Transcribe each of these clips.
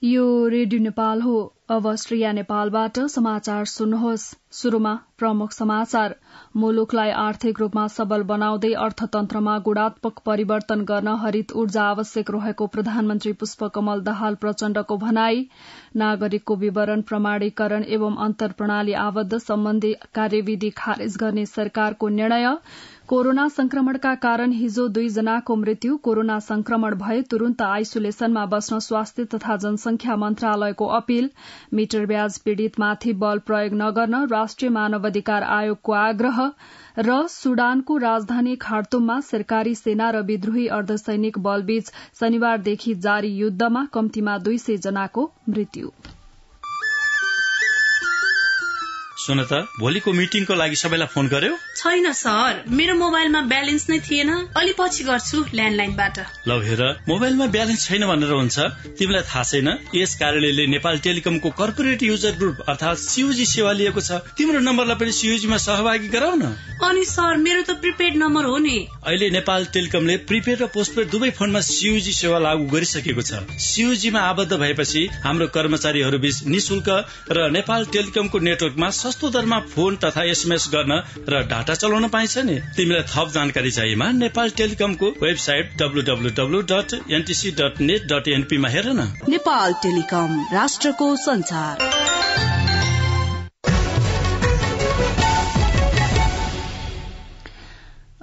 यो रेडियो नेपाल हो। अब अस्ट्रिया नेपालबाट समाचार सुन्नुहोस्। शुरूमा प्रमुख समाचार। मुलुकलाई आर्थिक रूपमा सबल बनाउँदै अर्थतन्त्रमा गुणात्मक परिवर्तन गर्न हरित ऊर्जा आवश्यक रहेको प्रधानमन्त्री पुष्पकमल दाहाल प्रचण्डको भनाई। नागरिकको विवरण प्रमाणीकरण एवं अन्तर्प्रणाली आबद्ध सम्बन्धी कार्यविधि खारेज गर्ने सरकारको निर्णय। कोरोना संक्रमणका कारण हिजो 2 जनाको मृत्यु। कोरोना संक्रमण भए तुरन्त आइसोलेसनमा बस्न स्वास्थ्य तथा जनसंख्या मन्त्रालयको अपील। मिटर ब्याज पीड़ितमाथि बल प्रयोग नगर्न राष्ट्रिय मानवाधिकार आयोगको आग्रह। र सुडानको राजधानी खार्तुममा सरकारी सेना र विद्रोही अर्धसैनिक बलबीच शनिबारदेखि जारी युद्धमा कम्तीमा 200 जनाको मृत्यु। सुन त, भोलिको मिटिङको लागि सबैलाई फोन गर्यो? छैन सर, मेरो मोबाइलमा ब्यालेन्स नै थिएन। अलि पछि गर्छु ल्यान्डलाइनबाट। ल हेर, मोबाइलमा ब्यालेन्स छैन भनेर हुन्छ? तिमीलाई थाहा छैन? यस कार्यालयले नेपाल टेलिकमको कर्पोरेट युजर ग्रुप अर्थात सीयूजी सेवा लिएको छ। तिम्रो नम्बरलाई पनि सीयूजीमा सहभागी गराउ न। अनि सर, मेरो त प्रिपेड नम्बर हो नि। अहिले नेपाल टेलिकमले प्रिपेड र पोस्टपेड दुवै फोनमा सीयूजी सेवा लागू गरिसकेको छ। सीयूजीमा आबद्ध भएपछि हाम्रो कर्मचारीहरू बीच निशुल्क र नेपाल टेलिकमको नेटवर्कमा सस्तो दरमा फोन तथा एसएमएस गर्न र डाटा चलाउन पाइन्छ नि। तिमीलाई थप जानकारी चाहिएमा नेपाल टेलिकमको वेबसाइट www.ntc.net.np मा हेर न। नेपाल टेलिकम, राष्ट्रको संचार।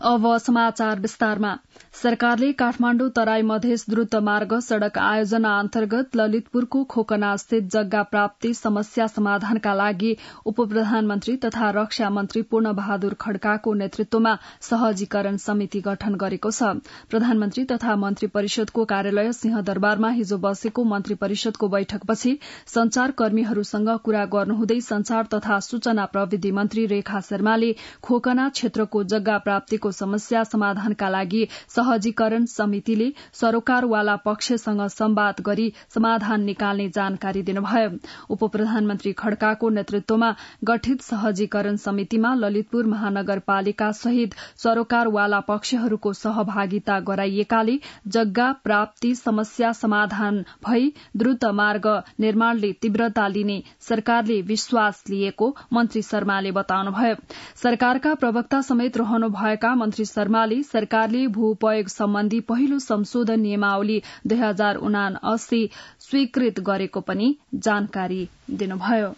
अब समाचार विस्तारमा। सरकारले काठमाण्डु तराई मधेस द्रुत मार्ग सड़क आयोजना अन्तर्गत ललितपुरको खोकना स्थित जग्गा प्राप्ति समस्या समाधानका लागि उपप्रधानमन्त्री तथा रक्षा मन्त्री पूर्ण बहादुर खड्काको नेतृत्वमा सहजीकरण समिति गठन गरेको छ। प्रधानमन्त्री तथा मन्त्री परिषदको कार्यालय सिंहदरबारमा हिजो बसेको मन्त्री परिषदको बैठकपछि संचारकर्मीहरूसँग कुरा गर्नुहुँदै संचार तथा सूचना प्रविधि मन्त्री रेखा शर्माले खोकना क्षेत्रको जग्गा प्राप्तिको समस्या समाधानका लागि सहजीकरण समितिले सरोकारवाला पक्षसँग संवाद गरी समाधान निकाल्ने जानकारी दिनुभयो। उपप्रधानमन्त्री खड्काको नेतृत्वमा गठित सहजीकरण समितिमा ललितपुर महानगरपालिका सहित सरोकारवाला पक्षहरूको सहभागिता गराइएकाले जग्गा प्राप्ति समस्या समाधान भई द्रुत मार्ग निर्माणले तीव्रता लिने सरकारले विश्वास लिएको मन्त्री शर्माले बताउनुभयो। सरकारका प्रवक्ता समेत रहनुभएका मन्त्री शर्माले सरकारले भूउपयोग सम्बन्धी पहिलो संशोधन नियमावली 2079 स्वीकृत गरेको पनि जानकारी दिनुभयो।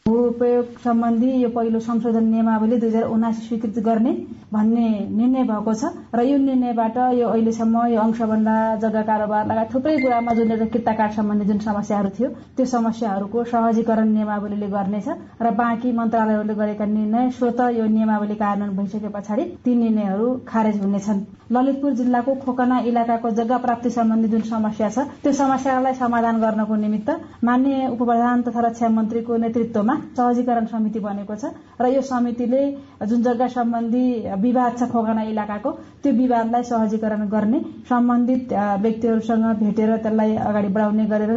भूउपयोग सम्बन्धी यो पहिलो संशोधन नियमावली 2079 स्वीकृत गर्ने भन्ने निर्णय भएको छ र यो निर्णयबाट यो अहिलेसम्म यो अंशबन्दा जग्गा कारोबार लगायत थुप्रै कुरामा जुन किता काठ सम्बन्धी जुन समस्याहरू थियो त्यो समस्याहरूको सहजीकरण नियमावलीले गर्नेछ र बाँकी मन्त्रालयहरूले गरेका निर्णय स्वत यो नियमावली कार्यान्वयन भइसके पछाडि ती निर्णयहरू खारेज हुनेछन्। ललितपुर जिल्लाको खोकना इलाकाको जग्गा प्राप्ति सम्बन्धी जुन समस्या छ त्यो समस्यालाई समाधान गर्नको निमित्त माननीय उपप्रधान तथा रक्षा मन्त्रीको नेतृत्वमा सहजीकरण समिति बनेको छ र यो समितिले जुन जग्गा सम्बन्धी विवाद छ खोकना इलाकाको त्यो विवादलाई सहजीकरण गर्ने सम्बन्धित व्यक्तिहरूसँग भेटेर त्यसलाई अगाडि बढाउने गरेर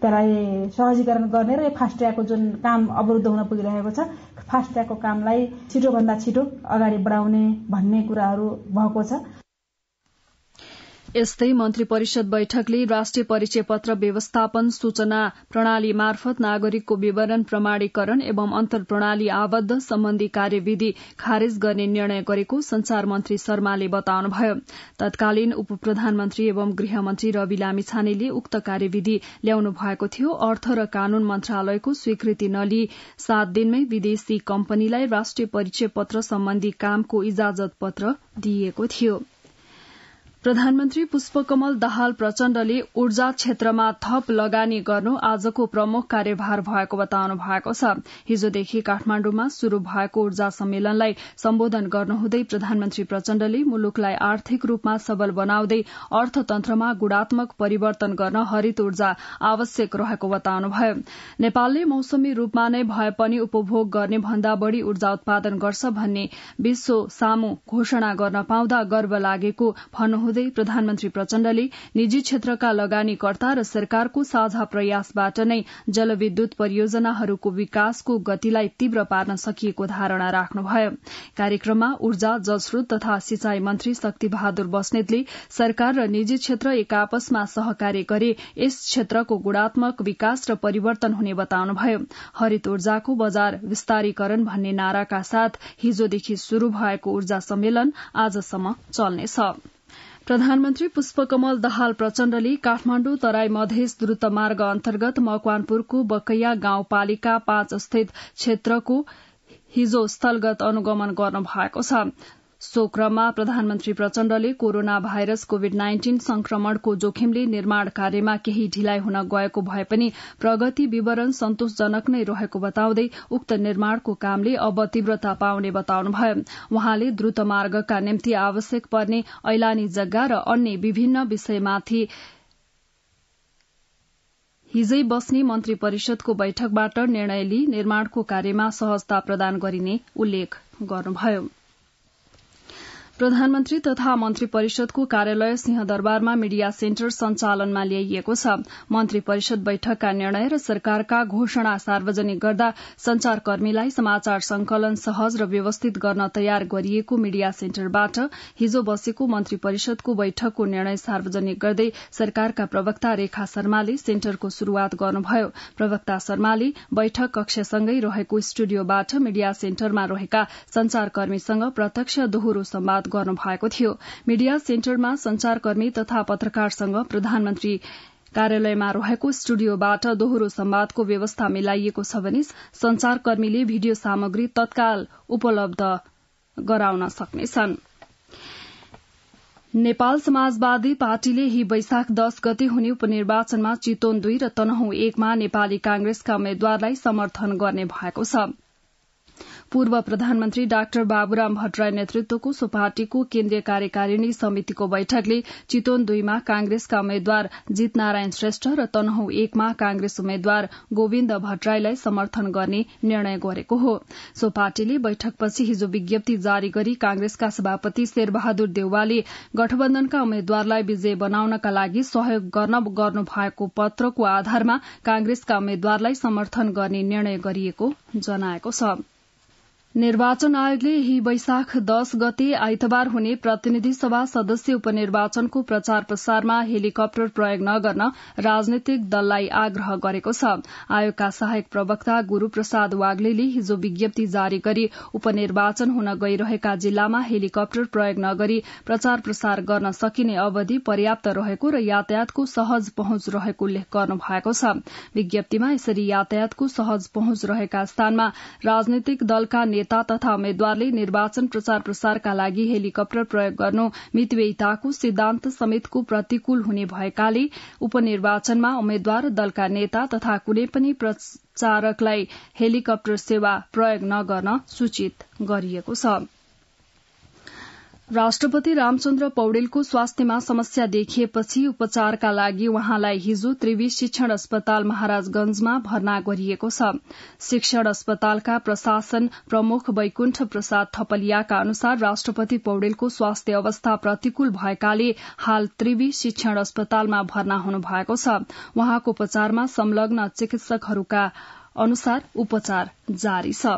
त्यसलाई सहजीकरण गर्ने र फास्ट ट्र्याकको जुन काम अवरुद्ध हुन पुगिरहेको छ फास्ट ट्र्याकको कामलाई छिटोभन्दा छिटो अगाडि बढाउने भन्ने कुराहरू भएको छ। यस्तै मन्त्री परिषद बैठकले राष्ट्रिय परिचय पत्र व्यवस्थापन सूचना प्रणाली मार्फत नागरिकको विवरण प्रमाणीकरण एवं अन्तर्प्रणाली आबद्ध सम्बन्धी कार्यविधि खारेज गर्ने निर्णय गरेको संचार मन्त्री शर्माले बताउनुभयो। तत्कालीन उपप्रधानमन्त्री एवं गृहमन्त्री रवि लामिछानेले उक्त कार्यविधि ल्याउनु भएको थियो। अर्थ र कानून मन्त्रालयको स्वीकृति नलिई 7 दिनमै विदेशी कम्पनीलाई राष्ट्रिय परिचय पत्र सम्बन्धी कामको इजाजत पत्र दिइएको थियो। प्रधानमन्त्री पुष्पकमल दाहाल प्रचण्डले ऊर्जा क्षेत्रमा थप लगानी गर्नु आजको प्रमुख कार्यभार भएको बताउनु भएको छ। हिजोदेखि काठमाण्डुमा शुरू भएको ऊर्जा सम्मेलनलाई सम्बोधन गर्नुहुँदै प्रधानमन्त्री प्रचण्डले मुलुकलाई आर्थिक रूपमा सबल बनाउँदै अर्थतन्त्रमा गुणात्मक परिवर्तन गर्न हरित ऊर्जा आवश्यक रहेको बताउनुभयो। नेपालले मौसमी रूपमा नै भए पनि उपभोग गर्ने भन्दा बढ़ी ऊर्जा उत्पादन गर्छ भन्ने विश्व सामु घोषणा गर्न पाउँदा गर्व लागेको भन्नुहुँदै बताउँदै प्रधानमन्त्री प्रचण्डले निजी क्षेत्रका लगानीकर्ता र सरकारको साझा प्रयासबाट नै जलविद्युत परियोजनाहरूको विकासको गतिलाई तीव्र पार्न सकिएको धारणा राख्नुभयो। कार्यक्रममा ऊर्जा, जलस्रोत तथा सिंचाई मन्त्री शक्ति बहादुर बस्नेतले सरकार र निजी क्षेत्र एक आपसमा सहकार्य गरे यस क्षेत्रको गुणात्मक विकास र परिवर्तन हुने बताउनुभयो। हरित ऊर्जाको बजार विस्तारीकरण भन्ने नाराका साथ हिजोदेखि शुरू भएको ऊर्जा सम्मेलन आजसम्म चल्नेछ। प्रधानमन्त्री पुष्पकमल दाहाल प्रचण्डले काठमाण्डु तराई मधेस द्रुतमार्ग अन्तर्गत मकवानपुरको बकैया गाउँपालिका 5 स्थित क्षेत्रको हिजो स्थलगत अनुगमन गर्नु भएको छ। सो क्रममा प्रधानमन्त्री प्रचण्डले कोरोना भाइरस कोविड-19 संक्रमणको जोखिमले निर्माण कार्यमा केही ढिलाइ हुन गएको भए पनि प्रगति विवरण सन्तोषजनक नै रहेको बताउँदै उक्त निर्माणको कामले अब तीव्रता पाउने बताउनुभयो। वहाँले द्रुत मार्गका निम्ति आवश्यक पर्ने ऐलानी जग्गा र अन्य विभिन्न विषयमाथि हिजै बस्ने मन्त्री परिषदको बैठकबाट निर्णय लिई निर्माणको कार्यमा सहजता प्रदान गरिने उल्लेख गर्नुभयो। प्रधानमन्त्री तथा मन्त्री परिषदको कार्यालय सिंहदरबारमा मीडिया सेन्टर सञ्चालनमा ल्याइएको छ। मन्त्री परिषद बैठकका निर्णय र सरकारका घोषणा सार्वजनिक गर्दा संचारकर्मीलाई समाचार संकलन सहज र व्यवस्थित गर्न तयार गरिएको मीडिया सेन्टरबाट हिजो बसेको मन्त्री परिषदको बैठकको निर्णय सार्वजनिक गर्दै सरकारका प्रवक्ता रेखा शर्माले सेन्टरको शुरूआत गर्नुभयो। प्रवक्ता शर्माले बैठक कक्षसँगै रहेको स्टुडियोबाट मीडिया सेन्टरमा रहेका संचारकर्मीसँग प्रत्यक्ष दोहोरो संवाद गर्नु भएको थियो। मीडिया सेन्टरमा संचारकर्मी तथा पत्रकारसँग प्रधानमन्त्री कार्यालयमा रहेको स्टुडियोबाट दोहोरो संवादको व्यवस्था मिलाइएको छ भने संचारकर्मीले भिडियो सामग्री तत्काल उपलब्ध गराउन सक्नेछन्। नेपाल समाजवादी पार्टीले ही वैशाख 10 गते हुने उपनिर्वाचनमा चितवन 2 र तनहुँ 1 मा नेपाली कांग्रेसका उम्मेद्वारलाई समर्थन गर्ने भएको छ। पूर्व प्रधानमन्त्री डाक्टर बाबुराम भट्टराई नेतृत्वको सो पार्टीको केन्द्रीय कार्यकारिणी समितिको बैठकले चितवन 2 मा कांग्रेसका उम्मेद्वार जितनारायण श्रेष्ठ र तनहुँ 1 मा कांग्रेस उम्मेद्वार गोविन्द भट्टराईलाई समर्थन गर्ने निर्णय गरेको हो। सो पार्टीले बैठकपछि हिजो विज्ञप्ति जारी गरी कांग्रेसका सभापति शेरबहादुर देउवाले गठबन्धनका उम्मेद्वारलाई विजय बनाउनका लागि सहयोग गर्नु भएको पत्रको आधारमा कांग्रेसका उम्मेद्वारलाई समर्थन गर्ने निर्णय गरिएको जनाएको छ। निर्वाचन आयोगले यही वैशाख 10 गते आइतबार हुने प्रतिनिधि सभा सदस्य उपनिर्वाचनको प्रचार प्रसारमा हेलिकप्टर प्रयोग नगर्न राजनैतिक दललाई आग्रह गरेको छ। आयोगका सहायक प्रवक्ता गुरूप्रसाद वाग्लेले हिजो विज्ञप्ति जारी गरी उपनिर्वाचन हुन गइरहेका जिल्लामा हेलिकप्टर प्रयोग नगरी प्रचार प्रसार गर्न सकिने अवधि पर्याप्त रहेको र यातायातको सहज पहुँच रहेको उल्लेख गर्नु भएको छ। विज्ञप्तिमा यसरी यातायातको सहज पहुँच रहेका स्थानमा राजनैतिक दलका नेता तथा उम्मेद्वारले निर्वाचन प्रचार प्रसारका लागि हेलिकप्टर प्रयोग गर्नु मितव्ययिताको सिद्धान्त समेतको प्रतिकूल हुने भएकाले उपनिर्वाचनमा उम्मेद्वार दलका नेता तथा कुनै पनि प्रचारकलाई हेलिकप्टर सेवा प्रयोग नगर्न सूचित गरिएको छ। राष्ट्रपति रामचन्द्र पौडेलको स्वास्थ्यमा समस्या देखिएपछि उपचारका लागि उहाँलाई हिजो त्रिवी शिक्षण अस्पताल महाराजगंजमा भर्ना गरिएको छ। शिक्षण अस्पतालका प्रशासन प्रमुख वैकुण्ठ प्रसाद थपलियाका अनुसार राष्ट्रपति पौडेलको स्वास्थ्य अवस्था प्रतिकूल भएकाले हाल त्रिवी शिक्षण अस्पतालमा भर्ना हुनु भएको छ। उहाँको उपचारमा संलग्न चिकित्सकहरूका अनुसार उपचार जारी छ।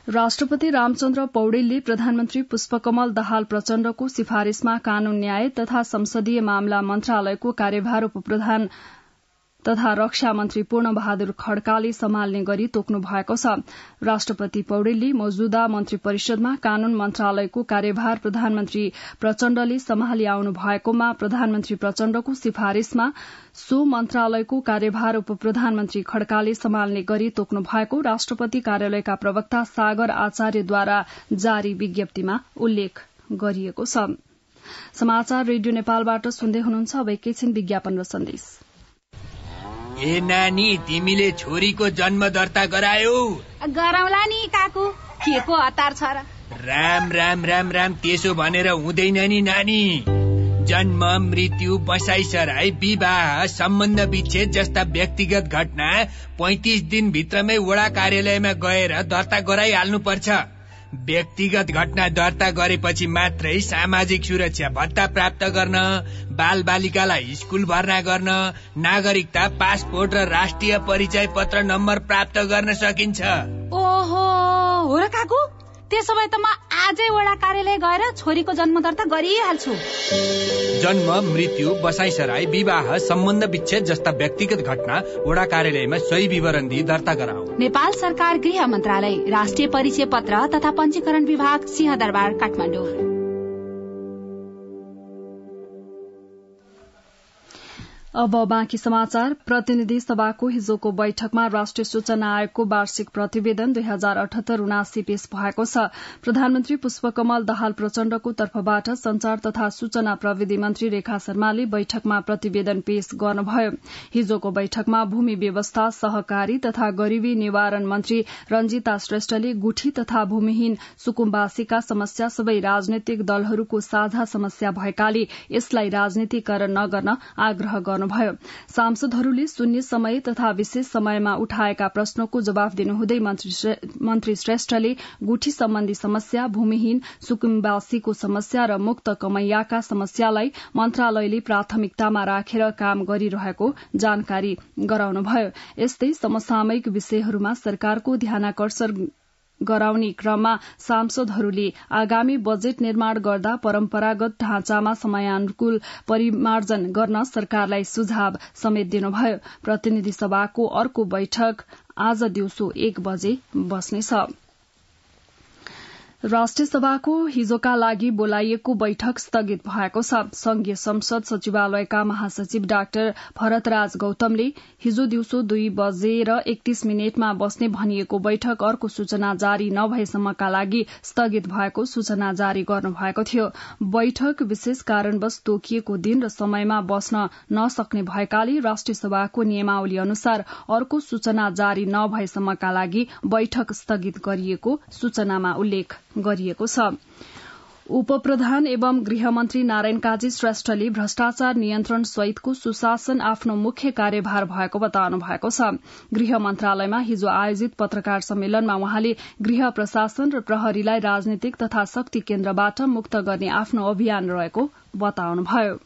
राष्ट्रपति रामचन्द्र पौडेलले प्रधानमन्त्री पुष्पकमल दाहाल प्रचण्डको सिफारिशमा कानून न्याय तथा संसदीय मामला मन्त्रालयको कार्यभार उपप्रधान तथा रक्षा मन्त्री पूर्ण बहादुर खड्काले सम्हाल्ने गरी तोक्नु भएको छ। राष्ट्रपति पौडेलले मौजूदा मन्त्री परिषदमा कानून मन्त्रालयको कार्यभार प्रधानमन्त्री प्रचण्डले सम्हाली आउनु भएकोमा प्रधानमन्त्री प्रचण्डको सिफारिशमा सो मन्त्रालयको कार्यभार उपप्रधानमन्त्री खड्काले सम्हाल्ने गरी तोक्नु भएको राष्ट्रपति कार्यालयका प्रवक्ता सागर आचार्यद्वारा जारी विज्ञप्तिमा उल्लेख गरिएको छ। समाचार रेडियो नेपालबाट सुन्दै हुनुहुन्छ। अब एकैछिन विज्ञापन र सन्देश। ए नानी, तिमीले छोरीको जन्म दर्ता गरायौ? गराउला नि काकु, के को हतार छ र? राम राम राम राम, त्यसो भनेर हुँदैन नि नानी। जन्म, मृत्यु, बसाइसराई, विवाह, सम्बन्ध विच्छेद जस्ता व्यक्तिगत घटना 35 दिन भित्रमै वडा कार्यालयमा गएर दर्ता गराइहाल्नु पर्छ। व्यक्तिगत घटना दर्ता गरेपछि मात्रै सामाजिक सुरक्षा भत्ता प्राप्त गर्न, बाल बालिकालाई स्कुल भर्ना गर्न, नागरिकता, पासपोर्ट र राष्ट्रिय परिचय पत्र नम्बर प्राप्त गर्न सकिन्छ। ओहो, हो र काकु, त्यसो भए त म आजै वडा कार्यालय गएर छोरीको जन्म दर्ता गरिहाल्छु। जन्म, मृत्यु, बसाइसराई, विवाह, सम्बन्ध विच्छेद जस्ता व्यक्तिगत घटना वडा कार्यालयमा सही विवरण दिई दर्ता गराऊ। नेपाल सरकार गृह मन्त्रालय, राष्ट्रिय परिचय पत्र तथा पञ्जीकरण विभाग, सिंहदरबार, काठमाडौँ। अब बाँकी समाचार। प्रतिनिधि सभाको हिजोको बैठकमा राष्ट्रिय सूचना आयोगको वार्षिक प्रतिवेदन 2078-79 पेश भएको छ। प्रधानमन्त्री पुष्पकमल दाहाल प्रचण्डको तर्फबाट संचार तथा सूचना प्रविधि मन्त्री रेखा शर्माले बैठकमा प्रतिवेदन पेश गर्नुभयो। हिजोको बैठकमा भूमि व्यवस्था, सहकारी तथा गरीबी निवारण मन्त्री रंजिता श्रेष्ठले गुठी तथा भूमिहीन सुकुम्बासीका समस्या सबै राजनैतिक दलहरूको साझा समस्या भएकाले यसलाई राजनीतिकरण नगर्न आग्रह गर्नुभयो। सांसदहरूले शून्य समय तथा विशेष समयमा उठाएका प्रश्नको जवाफ दिनुहुँदै मन्त्री श्रेष्ठले गुठी सम्बन्धी समस्या, भूमिहीन सुकुम्बासीको समस्या र मुक्त कमैयाका समस्यालाई मन्त्रालयले प्राथमिकतामा राखेर काम गरिरहेको जानकारी गराउनुभयो। यस्तै समसामयिक विषयहरूमा सरकारको ध्यानाकर्षण गराउने क्रममा सांसदहरूले आगामी बजेट निर्माण गर्दा परम्परागत ढाँचामा समयानुकूल परिमार्जन गर्न सरकारलाई सुझाव समेत दिनुभयो। प्रतिनिधि सभाको अर्को बैठक आज दिउँसो 1 बजे बस्नेछ। राष्ट्रिय सभाको हिजोका लागि बोलाइएको बैठक स्थगित भएको छ। संघीय संसद सचिवालयका महासचिव डाक्टर भरतराज गौतमले हिजो दिउँसो 2 बजेर 31 मिनटमा बस्ने भनिएको बैठक अर्को सूचना जारी नभएसम्मका लागि स्थगित भएको सूचना जारी गर्नुभएको थियो। बैठक विशेष कारणवश तोकिएको दिन र समयमा बस्न नसक्ने भएकाले राष्ट्रिय सभाको नियमावली अनुसार अर्को सूचना जारी नभएसम्मका लागि बैठक स्थगित गरिएको सूचनामा उल्लेख गरिएको छ। उपप्रधान एवं गृहमन्त्री नारायण काजी श्रेष्ठले भ्रष्टाचार नियन्त्रण सहितको सुशासन आफ्नो मुख्य कार्यभार भएको बताउनु भएको छ। गृह मन्त्रालयमा हिजो आयोजित पत्रकार सम्मेलनमा उहाँले गृह प्रशासन र प्रहरीलाई राजनीतिक तथा शक्ति केन्द्रबाट मुक्त गर्ने आफ्नो अभियान रहेको बताउनुभयो।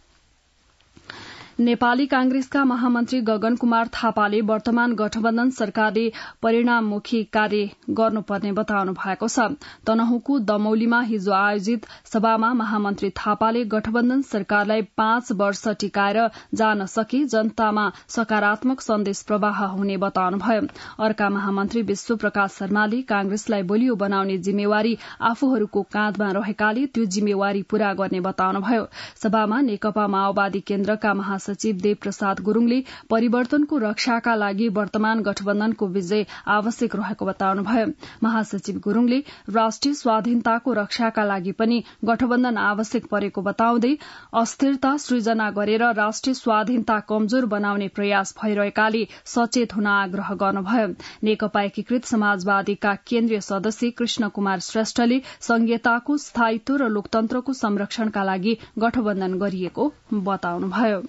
नेपाली कांग्रेसका महामन्त्री गगन कुमार थापाले वर्तमान गठबन्धन सरकारले परिणाममुखी कार्य गर्नुपर्ने बताउनु भएको छ। तनहुँको दमौलीमा हिजो आयोजित सभामा महामन्त्री थापाले गठबन्धन सरकारलाई 5 वर्ष टिकाएर जान सके जनतामा सकारात्मक सन्देश प्रवाह हुने बताउनुभयो। अर्का महामन्त्री विश्व प्रकाश शर्माले कांग्रेसलाई बलियो बनाउने जिम्मेवारी आफूहरूको काँधमा रहेकाले त्यो जिम्मेवारी पूरा गर्ने बताउनुभयो। सभामा नेकपा माओवादी केन्द्रका सचिव देव प्रसाद गुरूङले परिवर्तनको रक्षाका लागि वर्तमान गठबन्धनको विजय आवश्यक रहेको बताउनुभयो। महासचिव गुरूङले राष्ट्रिय स्वाधीनताको रक्षाका लागि पनि गठबन्धन आवश्यक परेको बताउँदै अस्थिरता सृजना गरेर राष्ट्रिय स्वाधीनता कमजोर बनाउने प्रयास भइरहेकाले सचेत हुन आग्रह गर्नुभयो। नेकपा एकीकृत समाजवादीका केन्द्रीय सदस्य कृष्ण कुमार श्रेष्ठले संघीयताको स्थायित्व र लोकतन्त्रको संरक्षणका लागि गठबन्धन गरिएको बताउनुभयो।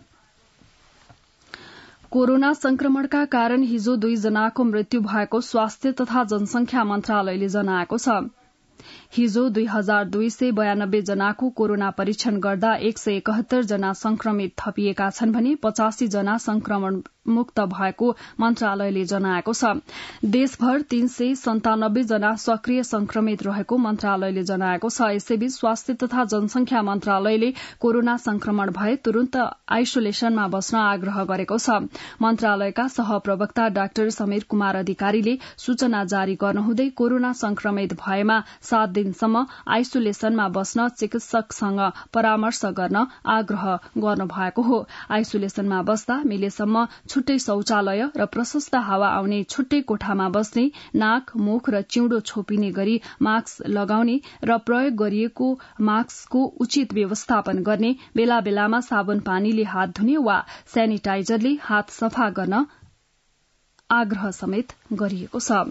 कोरोना संक्रमणका कारण हिजो 2 जनाको मृत्यु भएको स्वास्थ्य तथा जनसंख्या मन्त्रालयले जनाएको छ। हिजो 2292 जनाको कोरोना परीक्षण गर्दा 171 जना संक्रमित थपिएका छन् भने 85 जना संक्रमण मुक्त भएको मन्त्रालयले जनाएको छ। देशभर 397 जना सक्रिय संक्रमित रहेको मन्त्रालयले जनाएको छ। यसैबीच स्वास्थ्य तथा जनसंख्या मन्त्रालयले कोरोना संक्रमण भए तुरन्त आइसोलेशनमा बस्न आग्रह गरेको छ। मन्त्रालयका सहप्रवक्ता डाक्टर समीर कुमार अधिकारीले सूचना जारी गर्नुहुँदै कोरोना संक्रमित भएमा 7 दिनसम्म आइसोलेशनमा बस्न चिकित्सकसँग परामर्श गर्न आग्रह गर्नुभएको हो। आइसोलेशनमा बस्दा मिलेसम्म छुट्टै शौचालय र प्रशस्त हावा आउने छुट्टै कोठामा बस्ने, नाक, मुख र चिउँडो छोपिने गरी मास्क लगाउने र प्रयोग गरिएको मास्कको उचित व्यवस्थापन गर्ने, बेला बेलामा साबुन पानीले हात धुने वा सेनिटाइजरले हात सफा गर्न आग्रह समेत गरिएको छ।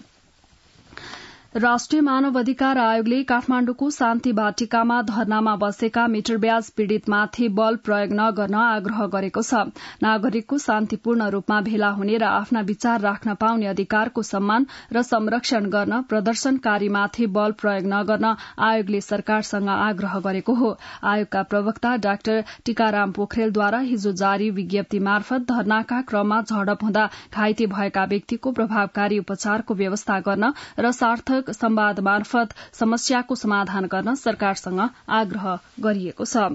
राष्ट्रिय मानव अधिकार आयोगले काठमाण्डुको शान्ति बाटिकामा धरनामा बसेका मिटर ब्याज पीड़ितमाथि बल प्रयोग नगर्न आग्रह गरेको छ। नागरिकको शान्तिपूर्ण रूपमा भेला हुने र आफ्ना विचार राख्न पाउने अधिकारको सम्मान र संरक्षण गर्न प्रदर्शनकारीमाथि बल प्रयोग नगर्न आयोगले सरकारसँग आग्रह गरेको हो। आयोगका प्रवक्ता डाक्टर टीकाराम पोखरेलद्वारा हिजो जारी विज्ञप्ति मार्फत धरनाका क्रममा झडप हुँदा घाइते भएका व्यक्तिको प्रभावकारी उपचारको व्यवस्था गर्न र सार्थक संवाद मार्फत समस्याको समाधान गर्न सरकारसँग आग्रह गरिएको छ।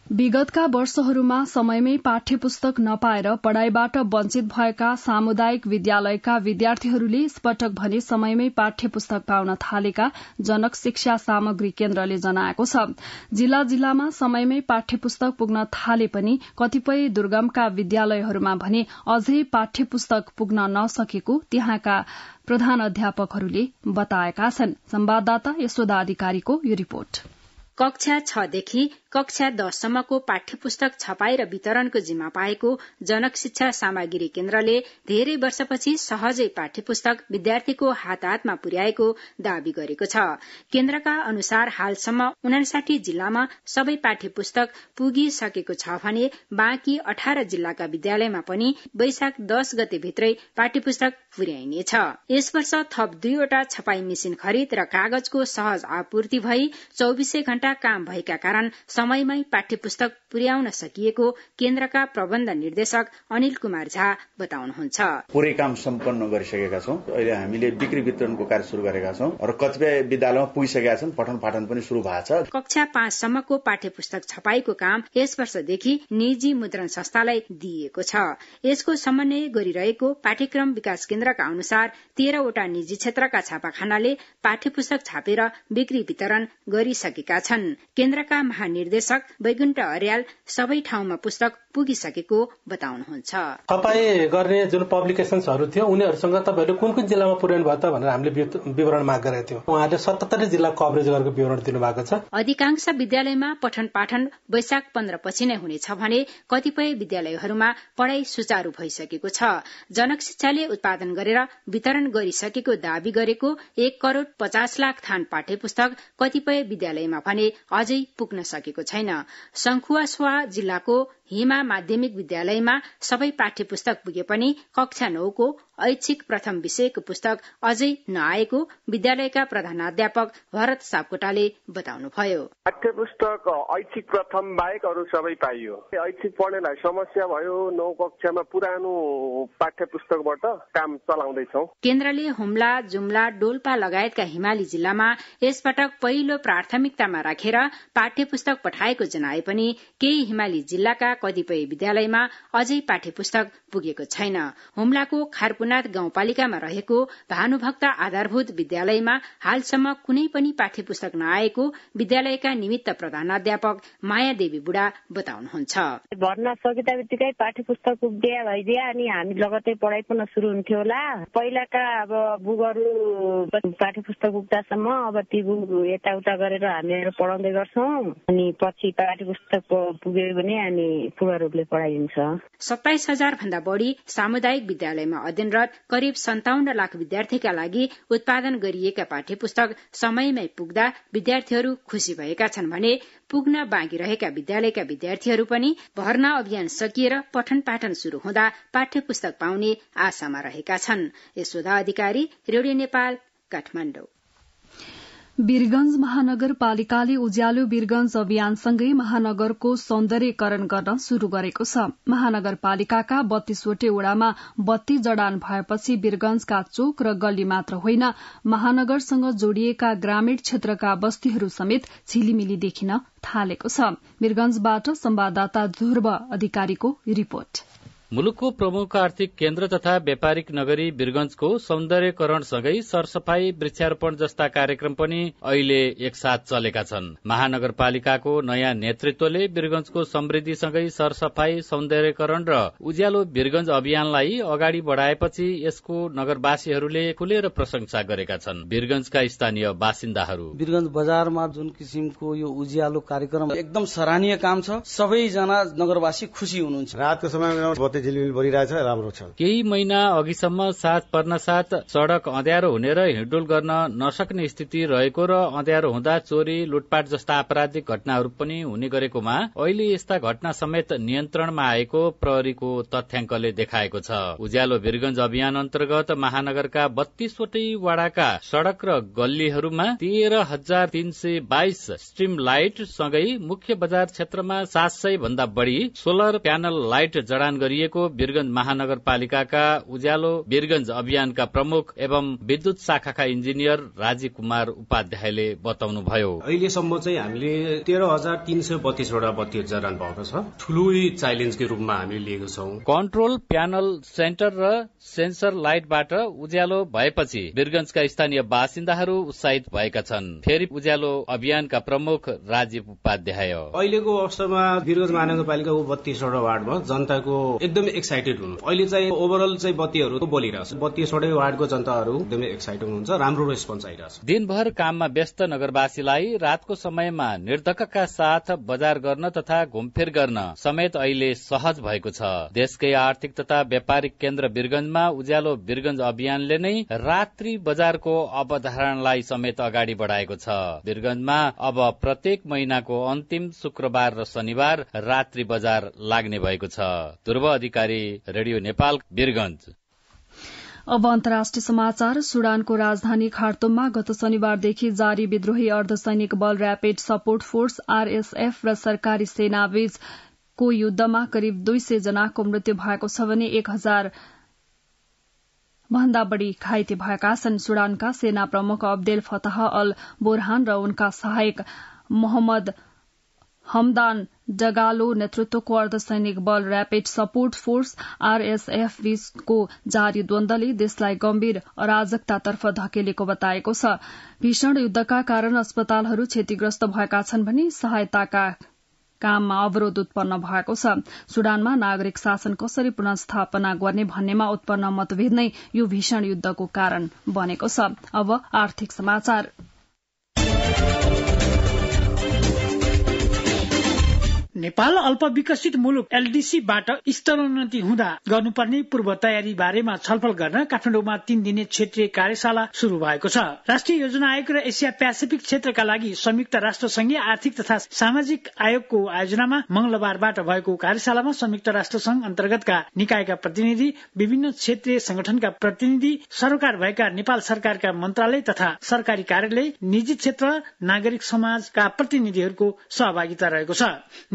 विगतका वर्षहरूमा समयमै पाठ्य पुस्तक नपाएर पढ़ाईबाट वञ्चित भएका सामुदायिक विद्यालयका विद्यार्थीहरूले यसपटक भने समयमै पाठ्य पुस्तक पाउन थालेका जनक शिक्षा सामग्री केन्द्रले जनाएको छ। जिल्ला जिल्लामा समयमै पाठ्य पुस्तक पुग्न थाले पनि कतिपय दुर्गमका विद्यालयहरूमा भने अझै पाठ्य पुस्तक पुग्न नसकेको त्यहाँका प्रधान अध्यापकहरूले बताएका छन्। संवाददाता यशोदा अधिकारीको यो रिपोर्ट। कक्षा 6 देखि कक्षा 10 सम्मको पाठ्य पुस्तक छपाई र वितरणको जिम्मा पाएको जनक शिक्षा सामग्री केन्द्रले धेरै वर्षपछि सहजै पाठ्य पुस्तक विद्यार्थीको हातमा पुर्याएको दावी गरेको छ। केन्द्रका अनुसार हालसम्म 59 जिल्लामा सबै पाठ्य पुस्तक पुगिसकेको छ भने बाँकी 18 जिल्लाका विद्यालयमा पनि वैशाख 10 गते भित्रै पाठ्य पुस्तक पुर्याइनेछ। यस वर्ष थप 2वटा छपाई मेसिन खरिद र कागजको सहज आपूर्ति भई 24 घण्टा काम भएका कारण समयमै पाठ्य पुस्तक पुर्याउन सकिएको केन्द्रका प्रबन्ध निर्देशक अनिल कुमार झा बताउनुहुन्छ। पुरै काम सम्पन्न गरिसकेका छौं। अहिले हामीले बिक्री वितरणको कार्य शुरू गरेका छौं र कतिपय विद्यालयमा पुगिसकेका छन्। पठन पाठन पनि शुरू भएको छ। कक्षा 5 सम्मको पाठ्य पुस्तक छपाईको काम यस वर्षदेखि निजी मुद्रण संस्थालाई दिइएको छ। यसको समन्वय गरिरहेको पाठ्यक्रम विकास केन्द्रका अनुसार 13वटा निजी क्षेत्रका छापाखानाले पाठ्य पुस्तक छापेर बिक्री वितरण गरिसकेका छन्। केन्द्रका महानिर्देशक वैकुण्ठ अर्याल सबै ठाउँमा पुस्तक पुगिसकेको बताउनुहुन्छ। छपाई गर्ने जुन पब्लिकेशन्सहरू थियो उनीहरूसँग तपाईहरुले कुन कुन जिल्लामा पुर्याउनु भयो त भनेर हामीले विवरण माग गरेका थियौं। उहाँले 77 जिल्ला कभरेज गरेको विवरण दिनुभएको छ। अधिकांश विद्यालयमा पठन पाठन वैशाख 15 पछि नै हुनेछ भने कतिपय विद्यालयहरूमा पढ़ाई सुचारू भइसकेको छ। जनक शिक्षाले उत्पादन गरेर वितरण गरिसकेको दावी गरेको 1 करोड़ 50 लाख थान पाठ्य पुस्तक कतिपय विद्यालयमा भने अझै पुग्न सकेको छैन। संखुवासुवा जिल्लाको हिमा माध्यमिक विद्यालयमा सबै पाठ्य पुस्तक पुगे पनि कक्षा 9 को ऐच्छिक प्रथम विषयको पुस्तक अझै नआएको विद्यालयका प्रधानाध्यापक भरत सापकोटाले बताउनुभयो। पाठ्य पुस्तक ऐच्छिक प्रथम बाहेक अरू सबै पाइयो। ऐच्छिक पढ्नेलाई समस्या भयो। 9 कक्षामा पुरानो पाठ्य पुस्तकबाट काम चलाउँदैछौं। केन्द्रले हुम्ला, जुम्ला, डोल्पा लगायतका हिमाली जिल्लामा यसपटक पहिलो प्राथमिकतामा राखेर पाठ्य पुस्तक पठाएको जनाए पनि केही हिमाली जिल्लाका कतिपय विद्यालयमा अझै पाठ्य पुस्तक पुगेको छैन। हुम्लाको खारपुनाथ गाउँपालिकामा रहेको भानुभक्त आधारभूत विद्यालयमा हालसम्म कुनै पनि पाठ्य पुस्तक नआएको विद्यालयका निमित्त प्रधानाध्यापक माया देवी बुढा बताउनुहुन्छ। भर्ना सकिँदा बित्तिकै पाठ्य पुस्तक पुग्दिया भइदिया अनि हामी लगतै पढाइ पनि सुरु हुन्थ्यो होला। पहिलाका अब बुकहरू पाठ्य पुस्तक पुग्दासम्म अब ती बुक यताउता गरेर हामीहरू पढाउँदै गर्छौं अनि पछि पाठ्य पुस्तक पुग्यो भने अनि पूर्ण रूपले पढाइन्छ। 27,000 भन्दा बढ़ी सामुदायिक विद्यालयमा अध्ययनरत करिब 57 लाख विद्यार्थीका लागि उत्पादन गरिएका पाठ्य पुस्तक समयमै पुग्दा विद्यार्थीहरू खुशी भएका छन् भने पुग्न बाँकी रहेका विद्यालयका विद्यार्थीहरू पनि भर्ना अभियान सकिएर पठन पाठन शुरू हुँदा पाठ्य पुस्तक पाउने आशामा रहेका छन्। यशोदा अधिकारी, रेडियो नेपाल, काठमाडौँ। वीरगंज महानगरपालिकाले उज्यालो वीरगंज अभियानसँगै महानगरको सौन्दर्यीकरण गर्न शुरू गरेको छ। महानगरपालिकाका 32वटै वडामा बत्ती जडान भएपछि वीरगंजका चोक र गल्ली मात्र होइन महानगरसँग जोडिएका ग्रामीण क्षेत्रका बस्तीहरू समेत झिलिमिली देखिन थालेको छ। वीरगंजबाट संवाददाता ध्रुव अधिकारीको रिपोर्ट। मुलुकको प्रमुख आर्थिक केन्द्र तथा व्यापारिक नगरी वीरगंजको सौन्दर्यकरणसँगै सरसफाई, वृक्षारोपण जस्ता कार्यक्रम पनि अहिले एकसाथ चलेका छन्। महानगरपालिकाको नयाँ नेतृत्वले वीरगंजको समृद्धिसँगै सरसफाई, सौन्दर्यकरण र उज्यालो वीरगंज अभियानलाई अगाडि बढाएपछि यसको नगरवासीहरूले खुलेर प्रशंसा गरेका छन्। वीरगंजका स्थानीय बासिन्दाहरू वीरगंज बजारमा जुन किसिमको यो उज्यालो कार्यक्रम एकदम सराहनीय काम छ। सबैजना नगरवासी खुशी हुनुहुन्छ। रातको समयमा बत्ती झिलमिल बढिरहेछ, राम्रो छ। केही महिना अघिसम्म साँझ पर्न साथ सड़क अँध्यारो हुने र हिँडडुल गर्न नसक्ने स्थिति रहेको र अँध्यारो हुँदा चोरी लुटपाट जस्ता आपराधिक घटनाहरू पनि हुने गरेकोमा अहिले यस्ता घटना समेत नियन्त्रणमा आएको प्रहरीको तथ्याङ्कले देखाएको छ। उज्यालो वीरगंज अभियान अन्तर्गत महानगरका 32 वटै वडाका सड़क र गल्लीहरूमा 13,322 स्ट्रीम लाइट सँगै मुख्य बजार क्षेत्रमा 700 भन्दा बढ़ी सोलर प्यानल लाइट जडान गरिएको वीरगंज महानगरपालिकाका उज्यालो वीरगंज अभियानका प्रमुख एवं विद्युत शाखाका इन्जिनियर राजीव कुमार उपाध्यायले बताउनुभयो। अहिलेसम्म चाहिँ हामीले 13,332 वटा बत्ती जडान भएको छ। ठूलो च्यालेन्जको रूपमा हामीले लिएको छौं। कन्ट्रोल प्यानल सेन्टर र सेन्सर लाइटबाट उज्यालो भएपछि वीरगंजका स्थानीय बासिन्दाहरू उत्साहित भएका छन्। फेरि उज्यालो अभियानका प्रमुख राजीव उपाध्याय, अहिलेको अवस्थामा वीरगंज महानगरपालिकाको 32 वटा वार्डमा जनताको एकदमै एक्साइटेड हुनु। अहिले चाहिँ ओभरअल चाहिँ बत्तीहरू बलिरहेछ। 32 वटै वार्डको जनताहरू एकदमै एक्साइटेड हुनुहुन्छ, राम्रो रेस्पोन्स आइरहेछ। दिनभर काममा व्यस्त नगरवासीलाई रातको समयमा निर्धक्कका साथ बजार गर्न तथा घुमफिर गर्न समेत अहिले सहज भएको छ। देशकै आर्थिक तथा व्यापारिक केन्द्र वीरगंजमा उज्यालो वीरगंज अभियानले नै रात्रि बजारको अवधारणालाई समेत अगाडि बढाएको छ। वीरगंजमा अब प्रत्येक महिनाको अन्तिम शुक्रबार र शनिबार रात्रि बजार लाग्ने भएको छ। ध्रुव अधिकारी, रेडियो नेपाल, वीरगंज। अब अन्तर्राष्ट्रिय समाचार। सुडानको राजधानी खार्तुममा गत शनिबारदेखि जारी विद्रोही अर्धसैनिक बल र्यापिड सपोर्ट फोर्स आरएसएफ र सरकारी सेनाबीचको युद्धमा करिब 200 जनाको मृत्यु भएको छ भने 1000 भन्दा बढ़ी घाइते भएका छन्। सुडानका सेना प्रमुख अब्देल फताह अल बोरहान र उनका सहायक मोहम्मद हमदान डगालो नेतृत्वको अर्धसैनिक बल र्यापिड सपोर्ट फोर्स आरएसएफ बीचको जारी द्वन्द्वले देशलाई गम्भीर अराजकतातर्फ धकेलेको बताएको छ। भीषण युद्धका कारण अस्पतालहरू क्षतिग्रस्त भएका छन् भने सहायताका काममा अवरोध उत्पन्न भएको छ। सुडानमा नागरिक शासन कसरी पुनर्स्थापना गर्ने भन्नेमा उत्पन्न मतभेद नै यो भीषण युद्धको कारण बनेको छ। अब आर्थिक समाचार। नेपाल अल्पविकसित मुलुक एलडीसीबाट स्तरोन्नति हुँदा गर्नुपर्ने पूर्व तयारी बारेमा छलफल गर्न काठमाडौँमा 3 दिने क्षेत्रीय कार्यशाला शुरू भएको छ। राष्ट्रिय योजना आयोग र एसिया पेसिफिक क्षेत्रका लागि संयुक्त राष्ट्र संघीय आर्थिक तथा सामाजिक आयोगको आयोजनामा मंगलबारबाट भएको कार्यशालामा संयुक्त राष्ट्र संघ अन्तर्गतका निकायका प्रतिनिधि, विभिन्न क्षेत्रीय संगठनका प्रतिनिधि, सरोकार भएका नेपाल सरकारका मन्त्रालय तथा सरकारी कार्यालय, निजी क्षेत्र, नागरिक समाजका प्रतिनिधिहरूको सहभागिता रहेको छ।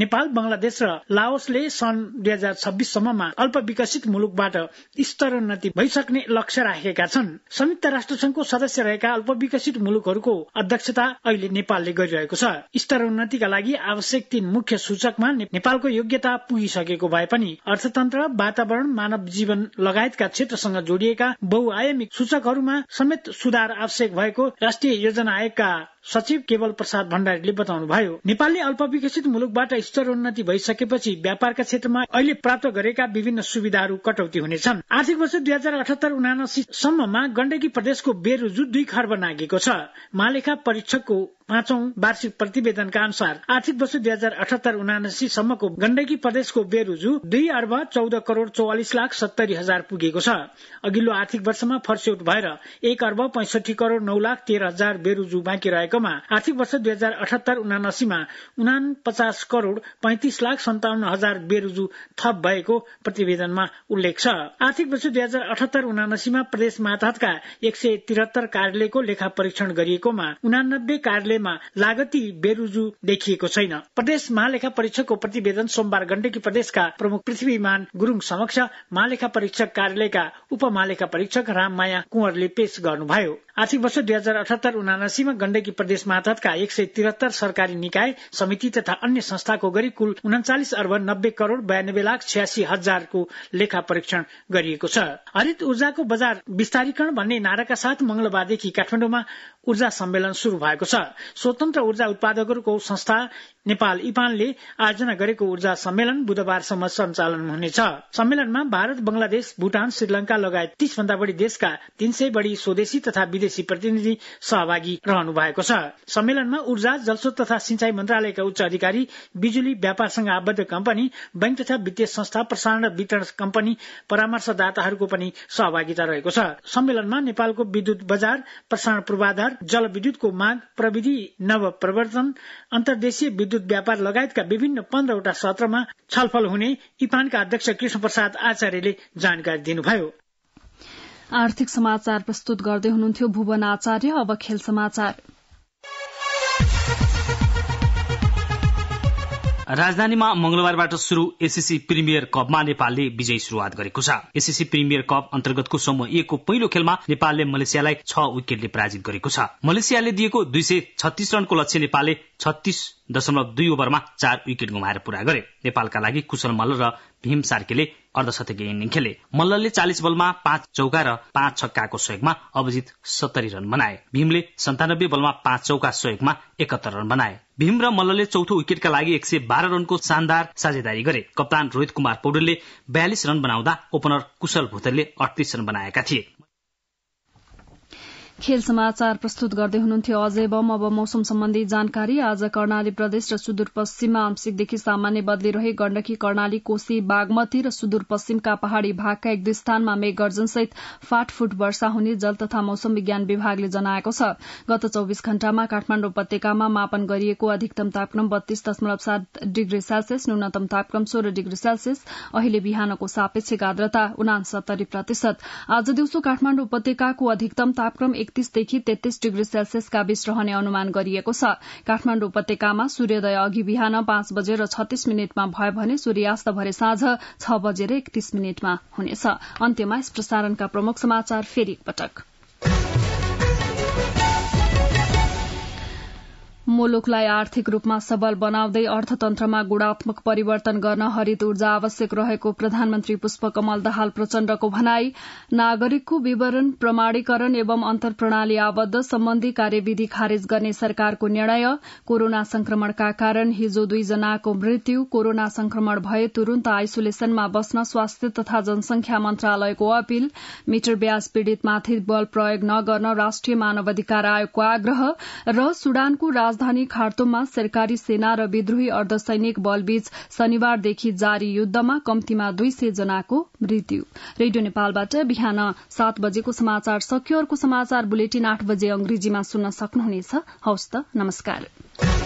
नेपाल, बंगलादेश र लाओसले सन् 2026 सम्ममा अल्पविकसित मुलुकबाट स्तरोन्नति भइसक्ने लक्ष्य राखेका छन्। संयुक्त राष्ट्र संघको सदस्य रहेका अल्पविकसित मुलुकहरूको अध्यक्षता अहिले नेपालले गरिरहेको छ। स्तरोन्नतिका लागि आवश्यक 3 मुख्य सूचकमा नेपालको योग्यता पुगिसकेको भए पनि अर्थतन्त्र, वातावरण, मानव जीवन लगायतका क्षेत्रसँग जोडिएका बहुआयामिक सूचकहरूमा समेत सुधार आवश्यक भएको राष्ट्रिय योजना आयोगका सचिव केवल प्रसाद भण्डारीले बताउनुभयो। नेपालले अल्पविकसित मुलुकबाट स्तरोन्नति भइसकेपछि व्यापारका क्षेत्रमा अहिले प्राप्त गरेका विभिन्न सुविधाहरू कटौती हुनेछन्। आर्थिक वर्ष 2078-79 सम्ममा गण्डकी प्रदेशको बेरोजु 2 खर्ब नागेको छ। महालेखा परीक्षकको 5औं वार्षिक प्रतिवेदनका अनुसार आर्थिक वर्ष 2078-79 सम्मको गण्डकी प्रदेशको बेरोजु 2 अर्ब 14 करोड़ 44 लाख 70 हजार पुगेको छ। अघिल्लो आर्थिक वर्षमा फर्स्यौट भएर 1 अर्ब 65 करोड़ 9 लाख 13 हजार बेरोजु बाँकी रहेकोमा आर्थिक वर्ष 2078-79 मा 49 करोड़ 35 लाख 57 हजार बेरोजु थप भएको प्रतिवेदनमा उल्लेख छ। आर्थिक वर्ष 2078-79 मा प्रदेश मातहतका 173 कार्यालयको लेखा परीक्षण गरिएकोमा 89 कार्यालयमा लागती बेरोजु देखिएको छैन। प्रदेश महालेखा परीक्षकको प्रतिवेदन सोमबार गण्डकी प्रदेशका प्रमुख पृथ्वीमान गुरुङ समक्ष महालेखा परीक्षक कार्यालयका उपमहालेखा परीक्षक राममाया कुँवरले पेश गर्नुभयो। आर्थिक वर्ष 2078-79 मा गण्डकी प्रदेश मातहतका 173 सरकारी निकाय, समिति तथा अन्य संस्थाको गरी कुल 39 अर्ब 90 करोड़ 92 लाख 86 हजारको लेखा परीक्षण गरिएको छ। हरित ऊर्जाको बजार विस्तारीकरण भन्ने नाराका साथ मंगलबारदेखि काठमाडौँमा ऊर्जा सम्मेलन शुरू भएको छ। स्वतन्त्र ऊर्जा उत्पादकहरूको संस्था नेपाल इपानले आयोजना गरेको ऊर्जा सम्मेलन बुधबारसम्म सञ्चालन हुनेछ। सम्मेलनमा भारत, बंगलादेश, भूटान, श्रीलंका लगायत 30 भन्दा बढी देशका 300 बढी स्वदेशी तथा विदेशी प्रतिनिधि सहभागी रहनु भएको छ। सम्मेलनमा ऊर्जा, जलस्रोत तथा सिंचाई मन्त्रालयका उच्च अधिकारी, बिजुली व्यापारसँग आबद्ध कम्पनी, बैंक तथा वित्तीय संस्था, प्रसारण र वितरण कम्पनी, परामर्शदाताहरूको पनि सहभागिता रहेको छ। सम्मेलनमा नेपालको विद्युत बजार, प्रसारण पूर्वाधार, जलविद्युतको माग, प्रविधि नव प्रवर्तन, अन्तर्देशीय विद्युत व्यापार लगायतका विभिन्न 15वटा सत्रमा छलफल हुने इपानका अध्यक्ष कृष्ण प्रसाद आचार्यले जानकारी दिनुभयो। आर्थिक समाचार प्रस्तुत गर्दै हुनुहुन्थ्यो भुवन आचार्य। अब खेल समाचार। राजधानीमा मंगलबारबाट शुरू एससीसी प्रिमियर कपमा नेपालले विजयी शुरूआत गरेको छ। एससीसी प्रिमियर कप अन्तर्गतको समूह ए को पहिलो खेलमा नेपालले मलेसियालाई 6 विकेटले पराजित गरेको छ। मलेसियाले दिएको 236 रनको लक्ष्य नेपालले 36.2 ओभरमा 4 विकेट गुमाएर पूरा गरे। नेपालका लागि कुशल मल्ल र भीम सार्केले अर्धशतकीय इनिङ खेले। मल्लले 40 बलमा 5 चौका र 5 छक्काको सहयोगमा अभिजित 70 रन बनाए। भीमले 97 बलमा 5 चौका सहयोगमा 71 रन बनाए। भीम र मल्लले चौथो विकेटका लागि 112 रनको शानदार साझेदारी गरे। कप्तान रोहित कुमार पौडेलले 42 रन बनाउँदा ओपनर कुशल भुतेलले 38 रन बनाएका थिए। खेल समाचार प्रस्तुत गर्दै हुनुहुन्थ्यो अजय बम। अब मौसम सम्बन्धी जानकारी। आज कर्णाली प्रदेश र सुदूरपश्चिममा आंशिकदेखि सामान्य बदली रहे। गण्डकी, कर्णाली, कोशी, बागमती र सुदूरपश्चिमका पहाड़ी भागका 1-2 स्थानमा मेघगर्जनसहित फाटफुट वर्षा हुने जल तथा मौसम विज्ञान विभागले जनाएको छ। गत 24 घण्टामा काठमाडौँ उपत्यकामा मापन गरिएको अधिकतम तापक्रम 32.7 डिग्री सेल्सियस, न्यूनतम तापक्रम 16 डिग्री सेल्सियस। अहिले बिहानको सापेक्षिक आर्द्रता 69%। आज दिउँसो काठमाडौँ उपत्यकाको अधिकतम तापक्रम 31 देखि 33 डिग्री सेल्सियसका बीच रहने अनुमान गरिएको छ। काठमाडौँ उपत्यकामा सूर्योदय अघि बिहान 5:36 भयो भने सूर्यास्त भरे साँझ 6:31 हुनेछ। अन्त्यमा यस प्रसारणका प्रमुख समाचार फेरि एकपटक। मुलुकलाई आर्थिक रूपमा सबल बनाउँदै अर्थतन्त्रमा गुणात्मक परिवर्तन गर्न हरित ऊर्जा आवश्यक रहेको प्रधानमन्त्री पुष्पकमल दाहाल प्रचण्डको भनाई। नागरिकको विवरण प्रमाणीकरण एवं अन्तर्प्रणाली आबद्ध सम्बन्धी कार्यविधि खारेज गर्ने सरकारको निर्णय। कोरोना संक्रमणका कारण हिजो 2 जनाको मृत्यु। कोरोना संक्रमण भए तुरन्त आइसोलेसनमा बस्न स्वास्थ्य तथा जनसंख्या मन्त्रालयको अपील। मिटर ब्याज पीड़ितमाथि बल प्रयोग नगर्न राष्ट्रिय मानवाधिकार आयोगको आग्रह। र सुडानको राजधानी खार्तुममा सरकारी सेना र विद्रोही अर्धसैनिक बलबीच शनिबारदेखि जारी युद्धमा कम्तीमा 200 जनाको मृत्यु। रेडियो नेपालबाट बिहान 7 बजेको समाचार सकियो। अर्को समाचार बुलेटिन 8 बजे अंग्रेजीमा सुन्न सक्नुहुनेछ। हवस् त, नमस्कार।